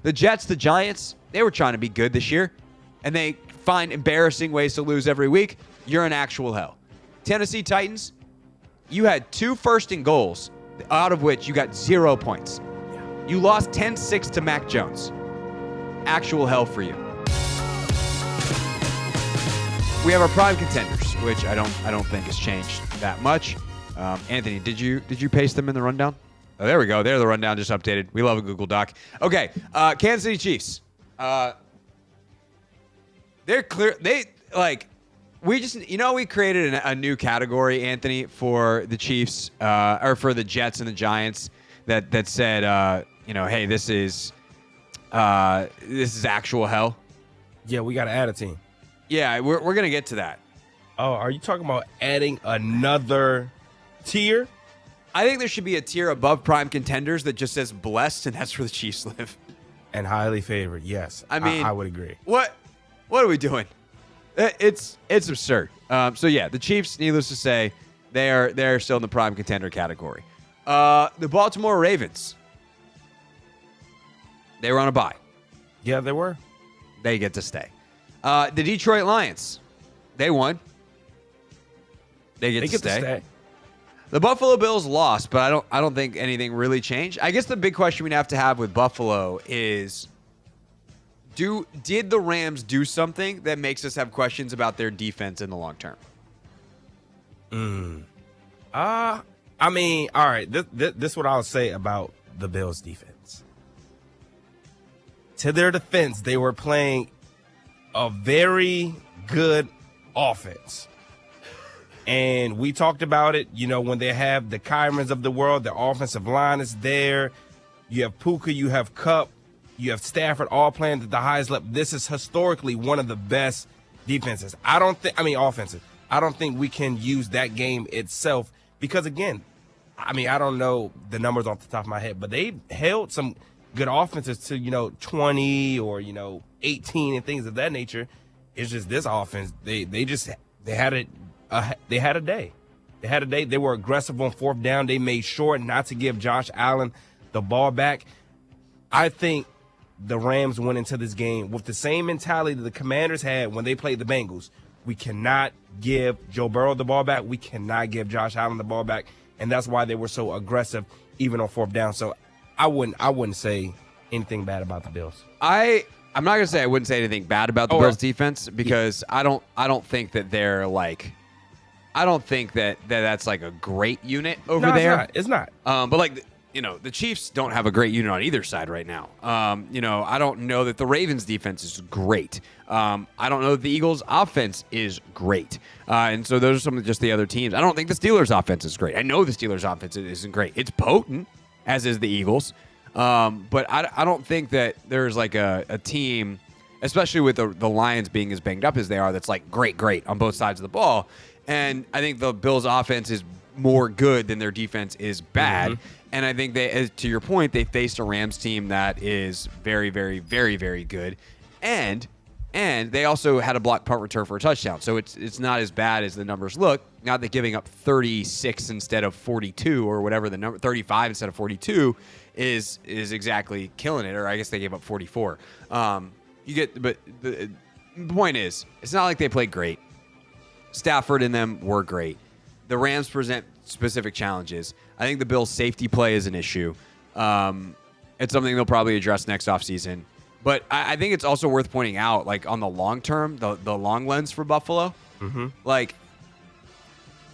The Jets, the Giants, they were trying to be good this year, and they find embarrassing ways to lose every week. You're in actual hell. Tennessee Titans, you had 2 first and goals, out of which you got 0 points. You lost 10-6 to Mac Jones. Actual hell for you. We have our prime contenders, which I don't think has changed that much. Anthony, did you paste them in the rundown? Oh, there we go. There, the rundown just updated. We love a Google Doc. Okay, Kansas City Chiefs. They're clear. We created a new category, Anthony, for the Chiefs or for the Jets and the Giants that said, hey, this is actual hell. Yeah, we got to add a team. Yeah, we're gonna get to that. Oh, are you talking about adding another tier? I think there should be a tier above prime contenders that just says blessed, and that's where the Chiefs live. And highly favored, yes. I mean, I would agree. What are we doing? It's absurd. So yeah, the Chiefs, needless to say, they're still in the prime contender category. The Baltimore Ravens, they were on a bye. Yeah, they were. They get to stay. The Detroit Lions, they won. They get to stay. The Buffalo Bills lost, but I don't think anything really changed. I guess the big question we'd have to have with Buffalo is, did the Rams do something that makes us have questions about their defense in the long term? I mean, all right. This is what I'll say about the Bills' defense. To their defense, they were playing a very good offense. And we talked about it, when they have the Kyrans of the world, the offensive line is there. You have Puka, you have Kupp, you have Stafford all playing at the highest level. This is historically one of the best defenses. Offenses. I don't think we can use that game itself because, again, I don't know the numbers off the top of my head, but they held some good offenses to, 20 or, 18 and things of that nature. It's just this offense, they had a day. They were aggressive on fourth down. They made sure not to give Josh Allen the ball back. I think the Rams went into this game with the same mentality that the Commanders had when they played the Bengals. We cannot give Joe Burrow the ball back. We cannot give Josh Allen the ball back. And that's why they were so aggressive even on fourth down. So I wouldn't say anything bad about the Bills. I'm not gonna say I wouldn't say anything bad about the Bills defense because I don't think that they're like, I don't think that's like a great unit over there. It's not. But the Chiefs don't have a great unit on either side right now. I don't know that the Ravens defense is great. I don't know that the Eagles offense is great. And so those are some of just the other teams. I don't think the Steelers offense is great. I know the Steelers offense isn't great. It's potent, as is the Eagles. But I don't think that there's like a team, especially with the Lions being as banged up as they are, that's like great on both sides of the ball. And I think the Bills' offense is more good than their defense is bad. Mm-hmm. And I think to your point, they faced a Rams team that is very, very, very, very good. And they also had a block punt return for a touchdown. So it's not as bad as the numbers look. Not that giving up 36 instead of 42 or whatever the number, 35 instead of 42 is exactly killing it. Or I guess they gave up 44. But the point is, it's not like they played great. Stafford and them were great. The Rams present specific challenges. I think the Bills' safety play is an issue. It's something they'll probably address next offseason. But I think it's also worth pointing out, like on the long term, the long lens for Buffalo, like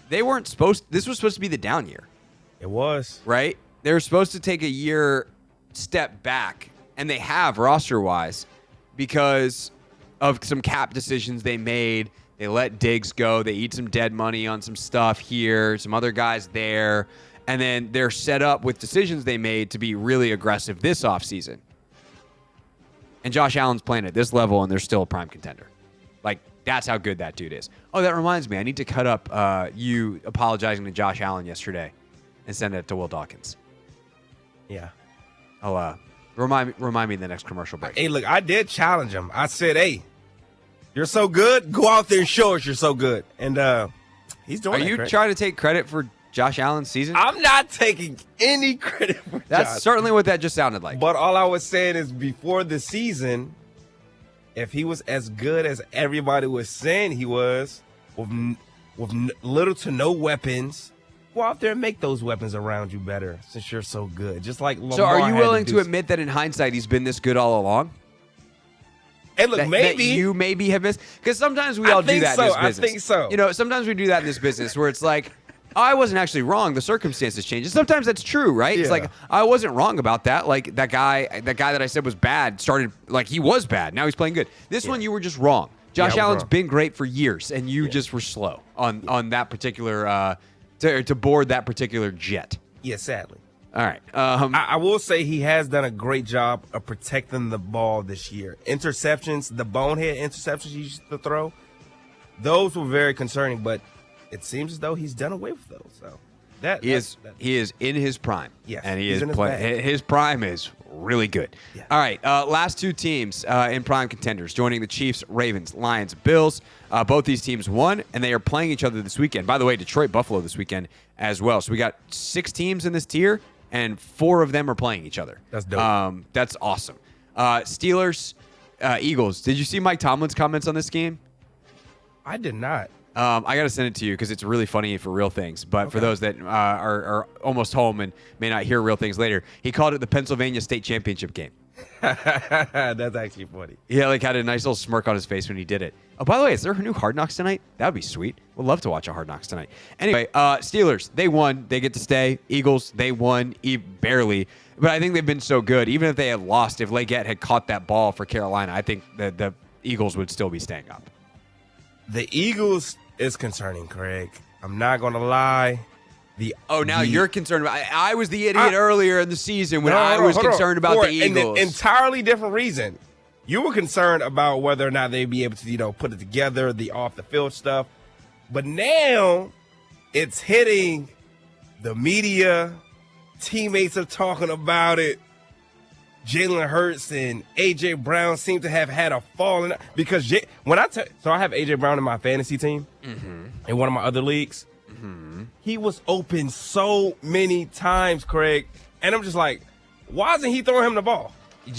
they weren't this was supposed to be the down year. It was. Right? They were supposed to take a year step back, and they have roster-wise because of some cap decisions they made. They let Diggs go. They eat some dead money on some stuff here, some other guys there. And then they're set up with decisions they made to be really aggressive this offseason. And Josh Allen's playing at this level, and they're still a prime contender. Like, that's how good that dude is. Oh, that reminds me. I need to cut up you apologizing to Josh Allen yesterday and send it to Will Dawkins. Yeah. I'll remind me in the next commercial break. Hey, look, I did challenge him. I said, hey, you're so good. Go out there and show us you're so good. And he's doing it. Are you trying to take credit for Josh Allen's season? I'm not taking any credit for That's Josh. certainly what that just sounded like. But all I was saying is before the season, if he was as good as everybody was saying he was, with little to no weapons, go out there and make those weapons around you better since you're so good. Just like Lamar. So are you willing to do. admit that in hindsight he's been this good all along? And look, That you maybe have missed? Because sometimes we all do that in this business. I think so. You know, sometimes we do that in this business where it's like, oh, I wasn't actually wrong. The circumstances change. And sometimes that's true, right? It's Yeah. like, I wasn't wrong about that. Like that guy that I said was bad started like he was bad. Now he's playing good. This one you were just wrong. Josh Yeah, I was Allen's wrong. been great for years, and you just were slow on that particular to board that particular jet. Yeah, sadly. All right. I will say he has done a great job of protecting the ball this year. Interceptions, the bonehead interceptions he used to throw, those were very concerning, but it seems as though he's done away with those. So he is in his prime. Yes, and he he's is in his bag. his prime is really good. Yeah. All right, last two teams in prime contenders joining the Chiefs, Ravens, Lions, Bills. Both these teams won, and they are playing each other this weekend. By the way, Detroit, Buffalo this weekend as well. So we got 6 teams in this tier, and 4 of them are playing each other. That's dope. That's awesome. Steelers, Eagles. Did you see Mike Tomlin's comments on this game? I did not. I got to send it to you because it's really funny for real things. But for those that are almost home and may not hear real things later, he called it the Pennsylvania State Championship game. That's actually funny. Yeah, like had a nice little smirk on his face when he did it. Oh, by the way, is there a new Hard Knocks tonight? That would be sweet. Would love to watch a Hard Knocks tonight. Anyway, Steelers, they won. They get to stay. Eagles, they won barely. But I think they've been so good. Even if they had lost, if Leggett had caught that ball for Carolina, I think the Eagles would still be staying up. The Eagles is concerning, Craig. I'm not going to lie. You're concerned about. I was the idiot earlier in the season when I was concerned about the Eagles. An entirely different reason. You were concerned about whether or not they'd be able to, put it together, the off the field stuff. But now it's hitting the media. Teammates are talking about it. Jalen Hurts and A.J. Brown seem to have had a fall in because so I have A.J. Brown in my fantasy team in one of my other leagues. He was open so many times, Craig, and I'm just like, why isn't he throwing him the ball?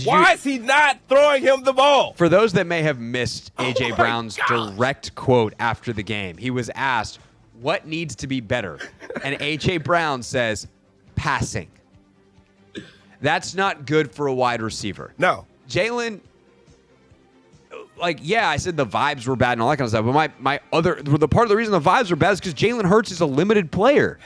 Why is he not throwing him the ball? For those that may have missed A.J. Brown's direct quote after the game, he was asked, what needs to be better? And A.J. Brown says, passing. That's not good for a wide receiver. No. Jalen, I said the vibes were bad and all that kind of stuff, but the part of the reason the vibes are bad is because Jalen Hurts is a limited player.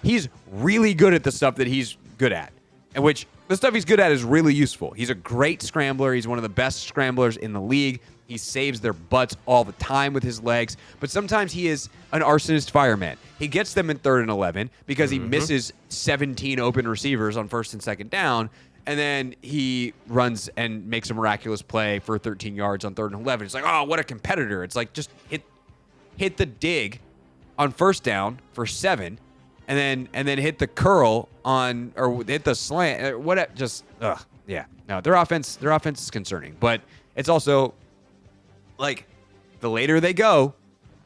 He's really good at the stuff that he's good at, and which the stuff he's good at is really useful. He's a great scrambler. He's one of the best scramblers in the league. He saves their butts all the time with his legs, but sometimes he is an arsonist fireman. He gets them in 3rd and 11 because he misses 17 open receivers on 1st and 2nd down, and then he runs and makes a miraculous play for 13 yards on 3rd and 11. It's like, oh, what a competitor. It's like just hit the dig on 1st down for 7, and then hit the curl or hit the slant or what? No, their offense is concerning, but it's also like the later they go,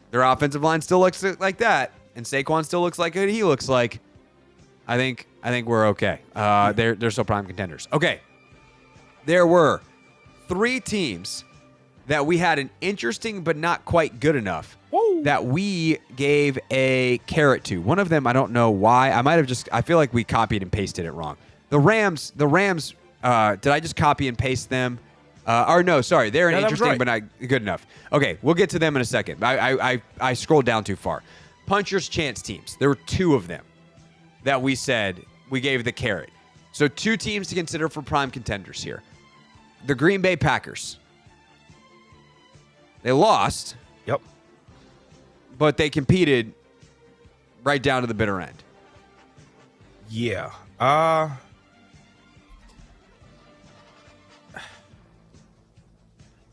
their offensive line still looks like that, and Saquon still looks like what he looks like. I think we're okay. They're still prime contenders. Okay, there were 3 teams that we had an interesting but not quite good enough that we gave a carrot to. One of them, I don't know why. I feel like we copied and pasted it wrong. The Rams. Did I just copy and paste them? Or no, sorry, they're interesting but not good enough. Okay, we'll get to them in a second. I scrolled down too far. Puncher's chance teams. There were 2 of them that we said we gave the carrot. So 2 teams to consider for prime contenders here. The Green Bay Packers. They lost. Yep. But they competed right down to the bitter end. Yeah.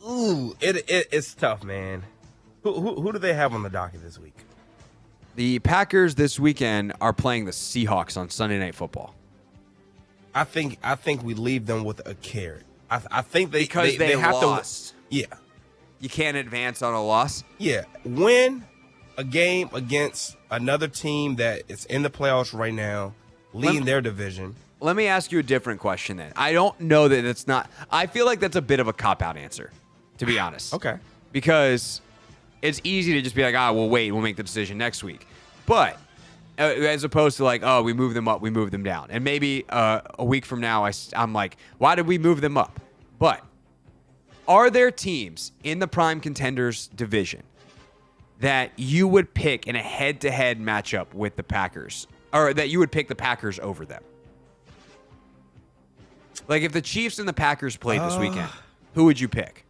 It's tough, man. Who do they have on the docket this week? The Packers this weekend are playing the Seahawks on Sunday Night Football. I think we leave them with a carrot. I think they have lost. lost. Yeah. You can't advance on a loss. Yeah. Win, a game against another team that is in the playoffs right now, leading their division. Let me ask you a different question then. I don't know that it's not. I feel like that's a bit of a cop-out answer, to be honest. Okay. Because it's easy to just be like, we'll wait, we'll make the decision next week. But as opposed to like, we move them up, we move them down. And maybe a week from now, I'm like, why did we move them up? But are there teams in the prime contenders division that you would pick in a head-to-head matchup with the Packers, or that you would pick the Packers over them? Like if the Chiefs and the Packers played this weekend, who would you pick?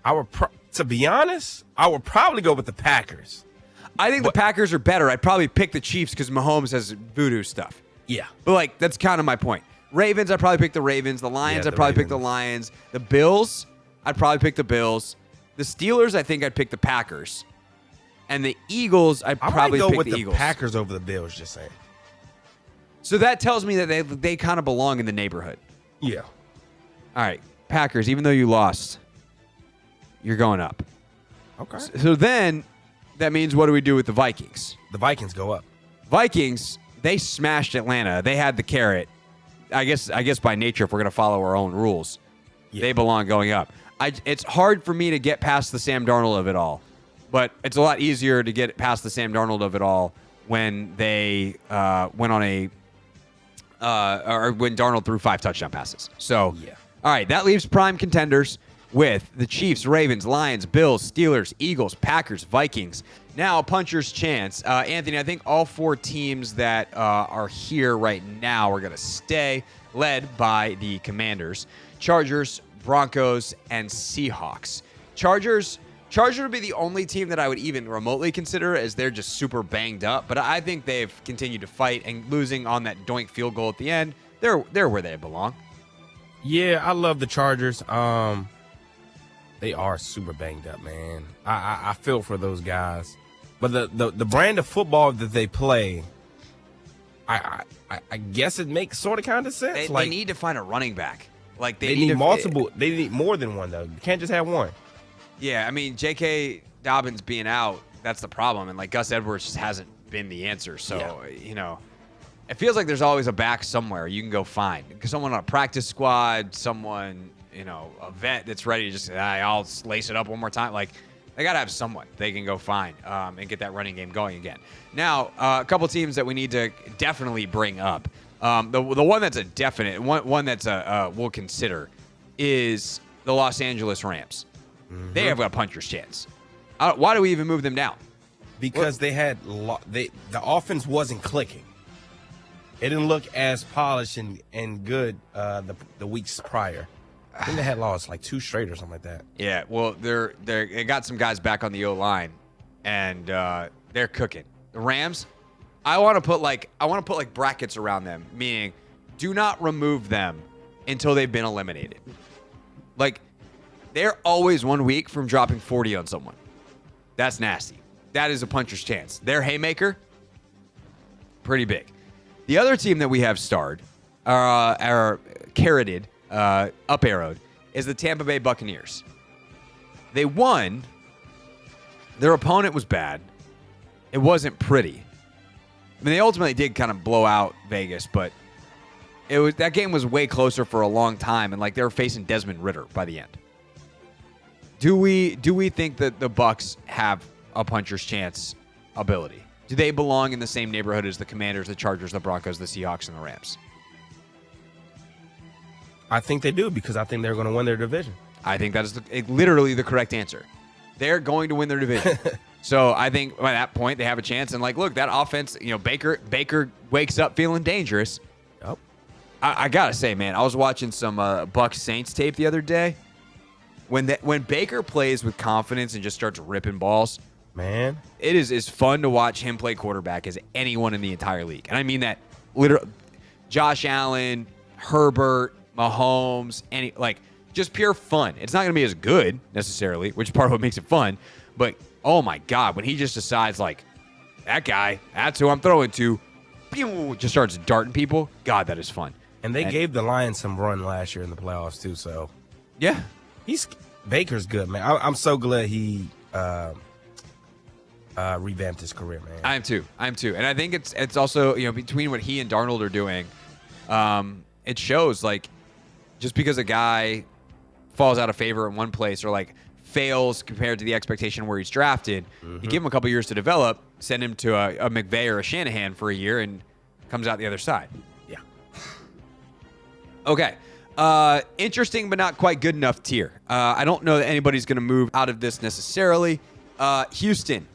To be honest, I would probably go with the Packers. I think the Packers are better. I'd probably pick the Chiefs because Mahomes has voodoo stuff. Yeah. But, like, that's kind of my point. Ravens, I'd probably pick the Ravens. The Lions, I'd probably pick the Lions. The Bills, I'd probably pick the Bills. The Steelers, I think I'd pick the Packers. And the Eagles, I'd probably pick the Eagles. I might go with the Packers over the Bills, just saying. So that tells me that they kind of belong in the neighborhood. Yeah. All right, Packers, even though you lost, you're going up. Okay. So then that means what do we do with the Vikings? The Vikings go up. Vikings, they smashed Atlanta. They had the carrot. I guess by nature, if we're going to follow our own rules, they belong going up. It's hard for me to get past the Sam Darnold of it all, but it's a lot easier to get past the Sam Darnold of it all when they went on or when Darnold threw 5 touchdown passes. So, all right, that leaves prime contenders with the Chiefs, Ravens, Lions, Bills, Steelers, Eagles, Packers, Vikings. Now, a puncher's chance. Anthony, I think all 4 teams that are here right now are going to stay, led by the Commanders, Chargers, Broncos, and Seahawks. Chargers would be the only team that I would even remotely consider, as they're just super banged up. But I think they've continued to fight, and losing on that doink field goal at the end, they're where they belong. Yeah, I love the Chargers. They are super banged up, man. I feel for those guys. But the brand of football that they play, I guess it makes sort of kind of sense. They need to find a running back. Like they need multiple. They need more than one, though. You can't just have one. Yeah, I mean, J.K. Dobbins being out, that's the problem. And, like, Gus Edwards just hasn't been the answer. So, it feels like there's always a back somewhere you can go find. Someone on a practice squad, someone, a vet that's ready to just say, I'll lace it up one more time. Like, they got to have someone they can go find and get that running game going again. Now, a couple teams that we need to definitely bring up. The one that's a definite, one that's we'll consider is the Los Angeles Rams. Mm-hmm. They have got a puncher's chance. Why do we even move them down? Because they had the offense wasn't clicking. It didn't look as polished and good the weeks prior. I think they had lost like 2 straight or something like that. Yeah, well, they got some guys back on the O-line, and they're cooking. The Rams, I want to put like brackets around them, meaning do not remove them until they've been eliminated. Like, they're always 1 week from dropping 40 on someone. That's nasty. That is a puncher's chance. Their haymaker, pretty big. The other team that we have starred, are carroted, up arrowed, is the Tampa Bay Buccaneers. They won. Their opponent was bad. It wasn't pretty. I mean, they ultimately did kind of blow out Vegas, but that game was way closer for a long time, and like they were facing Desmond Ridder by the end. Do we think that the Bucs have a puncher's chance ability? Do they belong in the same neighborhood as the Commanders, the Chargers, the Broncos, the Seahawks, and the Rams? I think they do, because I think they're going to win their division. I think that is literally the correct answer. They're going to win their division. So I think by that point they have a chance. And like, look, that offense, Baker wakes up feeling dangerous. Yep. I gotta say, man, I was watching some Bucs Saints tape the other day. When Baker plays with confidence and just starts ripping balls, man, it is as fun to watch him play quarterback as anyone in the entire league. And I mean that literally. Josh Allen, Herbert, Mahomes, just pure fun. It's not going to be as good necessarily, which is part of what makes it fun. But, oh, my God, when he just decides, like, that guy, that's who I'm throwing to, pew, just starts darting people, God, that is fun. And they gave the Lions some run last year in the playoffs, too, so. Yeah. Baker's good, man. I'm so glad he revamped his career, man. I am too. And I think it's also, between what he and Darnold are doing, it shows, like, just because a guy falls out of favor in one place or, like, fails compared to the expectation where he's drafted, you give him a couple years to develop, send him to a McVay or a Shanahan for a year, and comes out the other side. Yeah. Okay. Interesting but not quite good enough tier. I don't know that anybody's going to move out of this necessarily. Houston,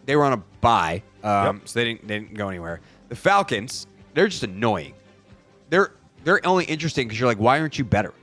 they were on a bye, so they didn't go anywhere. The Falcons, they're just annoying. They're only interesting because you're like, why aren't you better?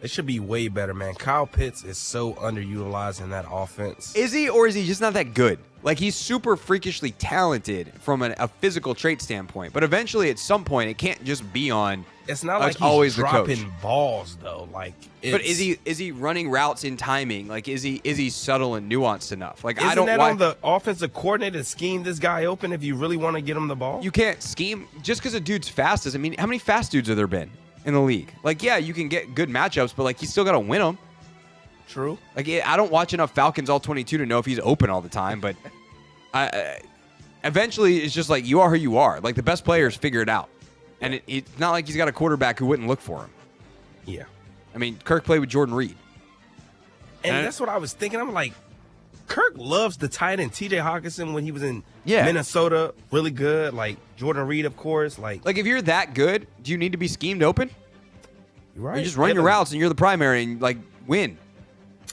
It should be way better, man. Kyle Pitts is so underutilized in that offense. Is he, or is he just not that good? Like, he's super freakishly talented from a physical trait standpoint, but eventually at some point it can't just be on. It's not like he's always dropping balls though. Like, but is he running routes in timing? Like, is he subtle and nuanced enough? Like, isn't that on the offensive coordinator to scheme this guy open if you really want to get him the ball? You can't scheme just because a dude's fast doesn't mean. How many fast dudes have there been in the league? Like, yeah, you can get good matchups, but like, you still got to win them. True. Like, I don't watch enough Falcons all 22 to know if he's open all the time, but eventually it's just like, you are who you are. Like, the best players figure it out. And it's not like he's got a quarterback who wouldn't look for him. Yeah. I mean, Kirk played with Jordan Reed. And that's what I was thinking. I'm like, Kirk loves the tight end T.J. Hawkinson when he was in Minnesota. Really good. Like, Jordan Reed, of course. Like, if you're that good, do you need to be schemed open? You're right. You just run your routes and you're the primary and, like, win.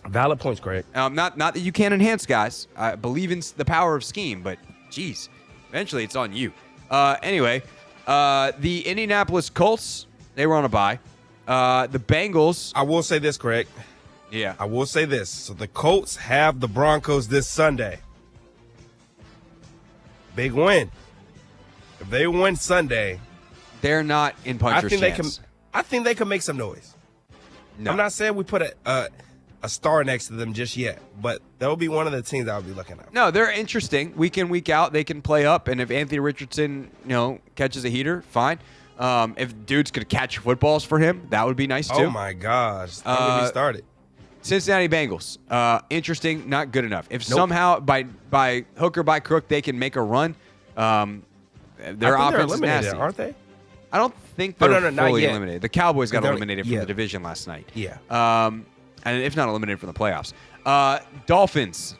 Valid points, Greg. Not that you can't enhance guys. I believe in the power of scheme, but, geez, eventually it's on you. Anyway, the Indianapolis Colts, they were on a bye. The Bengals. I will say this, Greg. Yeah. I will say this. So the Colts have the Broncos this Sunday. Big win. If they win Sunday, they're not in puncher's chance. I think they can make some noise. No. I'm not saying we put a star next to them just yet, but that'll be one of the teams I'll be looking at. No, they're interesting. Week in, week out, they can play up, and if Anthony Richardson, catches a heater, fine. If dudes could catch footballs for him, that would be nice too. Oh my gosh! Don't get me started. Cincinnati Bengals, interesting, not good enough. If somehow by hook or by crook they can make a run, their offense is nasty, aren't they? I don't think they're fully not eliminated. The Cowboys got eliminated from the division last night. Yeah. And if not eliminated from the playoffs. Dolphins,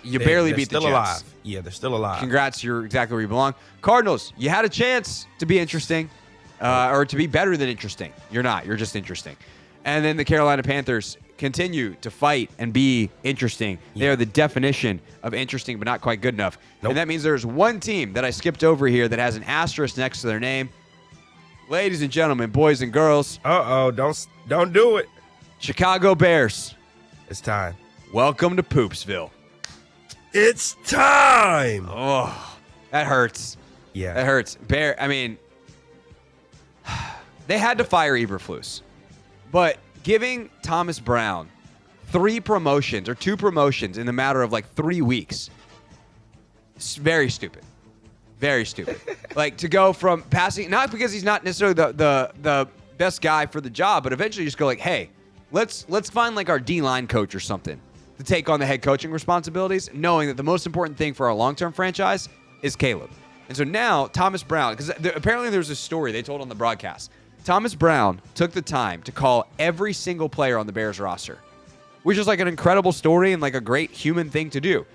you barely beat the Jets. They're still alive. Yeah, they're still alive. Congrats, you're exactly where you belong. Cardinals, you had a chance to be interesting, or to be better than interesting. You're not. You're just interesting. And then the Carolina Panthers continue to fight and be interesting. They are the definition of interesting, but not quite good enough. Nope. And that means there's one team that I skipped over here that has an asterisk next to their name. Ladies and gentlemen, boys and girls. Don't do it. Chicago Bears. It's time. Welcome to Poopsville. It's time. Oh, that hurts. Yeah. That hurts. They had to fire Eberflus. But giving Thomas Brown 2 promotions in the matter of like 3 weeks, it's very stupid. Very stupid. Like, to go from passing, not because he's not necessarily the best guy for the job, but eventually just go like, hey, let's find like our D-line coach or something to take on the head coaching responsibilities, knowing that the most important thing for our long-term franchise is Caleb. And so now Thomas Brown, because apparently there's a story they told on the broadcast. Thomas Brown took the time to call every single player on the Bears roster, which is like an incredible story and like a great human thing to do.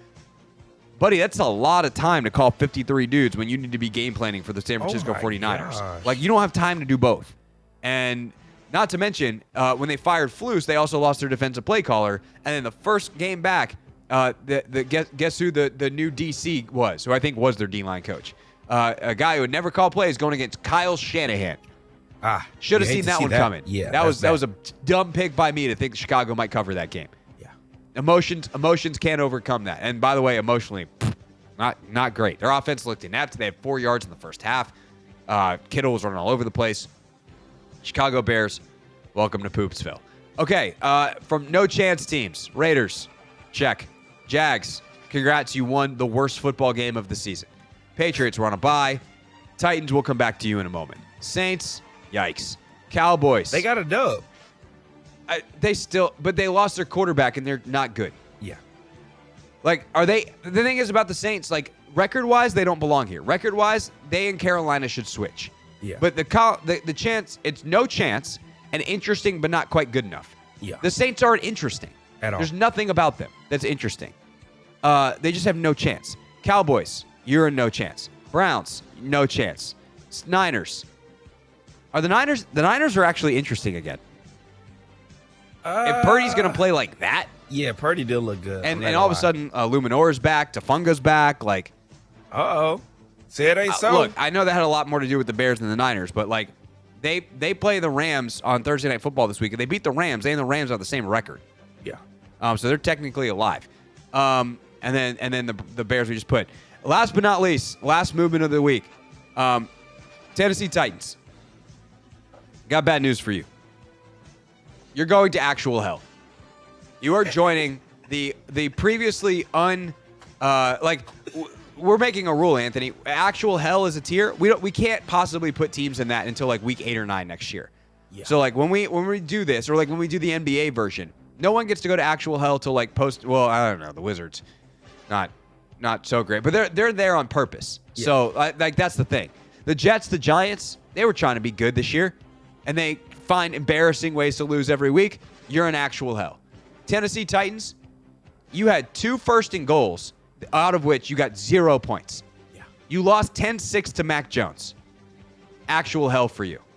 Buddy, that's a lot of time to call 53 dudes when you need to be game planning for the San Francisco 49ers. Gosh. Like, you don't have time to do both. And not to mention, when they fired Flus, they also lost their defensive play caller. And then the first game back, guess who the new DC was, who I think was their D-line coach. A guy who had never called plays going against Kyle Shanahan. Should have seen that one coming. Yeah, that was a dumb pick by me to think Chicago might cover that game. Yeah, emotions can't overcome that. And by the way, emotionally, not great. Their offense looked inept. They had 4 yards in the first half. Kittle was running all over the place. Chicago Bears, welcome to Poopsville. Okay, from no chance teams, Raiders, check. Jags, congrats, you won the worst football game of the season. Patriots were on a bye. Titans, will come back to you in a moment. Saints, yikes. Cowboys. they got a dub. But they lost their quarterback, and they're not good. Yeah. Like, are they? The thing is about the Saints, like record-wise, they don't belong here. Record-wise, they and Carolina should switch. Yeah. But the chance, it's no chance, and interesting, but not quite good enough. Yeah. The Saints aren't interesting At all. There's nothing about them that's interesting. They just have no chance. Cowboys, you're a no chance. Browns, no chance. Niners. Are the Niners? The Niners are actually interesting again. If Purdy's going to play like that, yeah, Purdy did look good. and all of a sudden, Luminore's back, Tafunga's back, like. Uh-oh. Say it ain't so. Look, I know that had a lot more to do with the Bears than the Niners, but like, they play the Rams on Thursday Night Football this week, and they beat the Rams. They and the Rams are the same record. Yeah. So they're technically alive. And then the Bears we just put. Last but not least, last movement of the week. Tennessee Titans. Got bad news for you. You're going to actual hell. You are joining the previously we're making a rule, Anthony. Actual hell is a tier. We can't possibly put teams in that until like week 8 or 9 next year. Yeah. So like when we do this, or like when we do the NBA version, no one gets to go to actual hell till like post. Well, I don't know. The Wizards, not so great, but they're there on purpose. Yeah. So like that's the thing. The Jets, the Giants, they were trying to be good this year, and they find embarrassing ways to lose every week. You're in actual hell. Tennessee Titans, you had 2 first and goals, out of which you got 0 points. Yeah. You lost 10-6 to Mac Jones. Actual hell for you.